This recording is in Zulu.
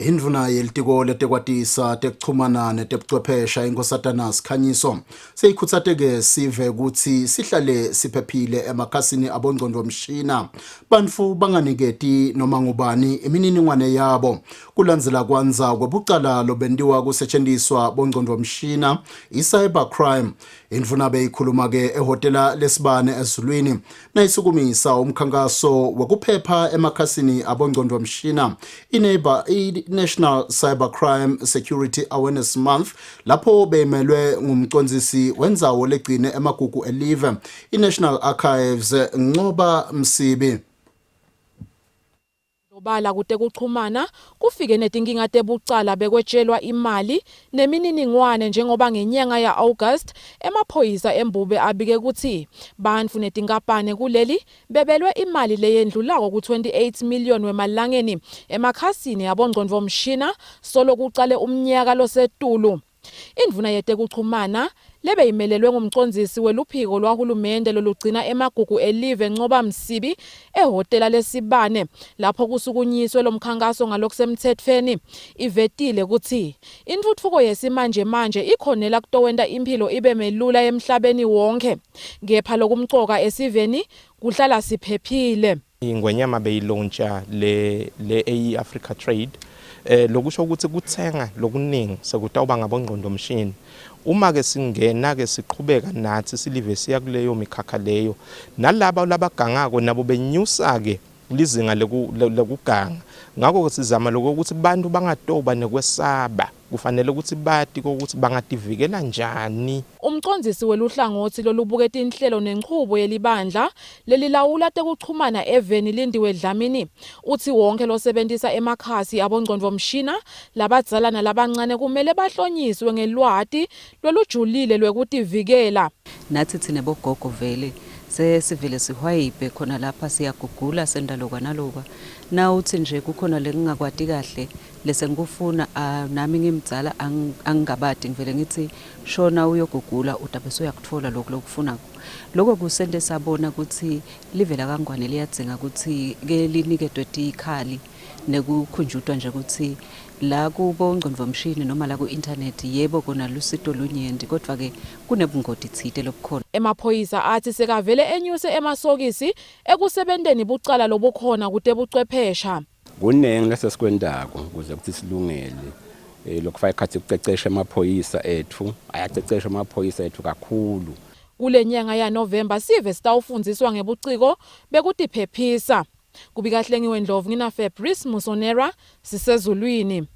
Indvuna yelitiko letekwatisa tekuchumana netebuchwephesha inkosatana Sikhanyiso seyikhutsate-ke sive ukuthi sihlale siphephile emakhasini abongcondvomshina bantfu banganiketi noma ngubani imininingwane yabo kulandzela kwanza kwebucala lobentiwa kusetjentiswa bongcondvomshina i-cyber crime. Indvuna beyikhuluma-ke ehhotela lesibane Ezulwini nayisukumisa umkhankaso wekuphepha emakhasini abongcondvomshina National Cyber Crime Security Awareness Month lapho beyimelwe ngumcondzisi wendzawo legcine emagugu elive i-National Archives Nqoba Msibi. Bala kute kuchumana kufike netinkinga tebucala bekwetshelwa imali nemininingwane njengoba ngenyanga ya August emaphoyisa embube abike ukuthi bantfu netinkampane kuleli bebelwe imali leyendlulako ku-28 million wemalangeni emakhasini yabongcondvomshina solo kucale umnyaka losetulu. Indvuna yetekuchumana lebeyimelelwe ngumcondzisi weluphiko lwahulumende lolugcina emagugu elive Nqoba Msibi ehhotela lesibane lapho kusukunyiswe lomkhankaso ngalokusemtsetfweni ivetile ukuthi intfutfuko yesimanje manje ikhonela kutowenta imphilo ibe melula emhlabeni wonke kepha lokumcoka esiveni kuhlala siphephile. Ingwenyama beyilauncha le Africa Trade lokusho ukuthi kuthenga lokuningi sekutawuba ngabongcondvomshini. Uma ke singena ke siqhubeka nathi silive siya kuleyo mikhakha leyo nalabo labagangako nabo benyusa ke lizinga lokuganga. Ngakho sizama lokuthi bantu bangatoba nekwesaba kufanele ukuthi bati ukuthi bangativikela njani. Umcondzisi weluhlangothi lolubuketa inhlelo nenchubo yelibandla lelilawula tekuchumana eveni Lindiwe Dlamini uthi wonke losebentisa emakhasi abongcondvomshina labadzala nalabancane kumele bahlonyiswe ngelwati lolujulile lwekutivikela. Nathi thina bogogo vele sesivele sihwayipe khona lapha siyagugula sendalo kwanaloba na uthi nje kukhona lengingakwati kahle lese ngikufuna nami ngimdzala angingabadi ngivele ngithi shona uyogugula utabeso yakuthola lokufuna lokho kusende sabona ukuthi livela kangwane liyadzinga ukuthi ke linikedwe ikhali nekukhunjutwa nje ukuthi la kubongcondvomshini noma la ku-internet yebo kona lusito lunyenti kodwa ke kunebungoti tsite lobukhona. Emaphoyisa athi sekavele enyuse emasokisi ekusebenteni bucala lobukhona kute buchwephesha. Kunengi lesesikwendako ukuze kuthi silungele lokufaka ikhathi ukucecesha emaphoyisa ethu ayacecesha emaphoyisa ethu kakhulu. Kule nyanga ya November sive sitawufundziswa ngebuciko bekutiphephisa. Kubikahle ngiwendlovu ngina Fabrice Musonera sisezulwini.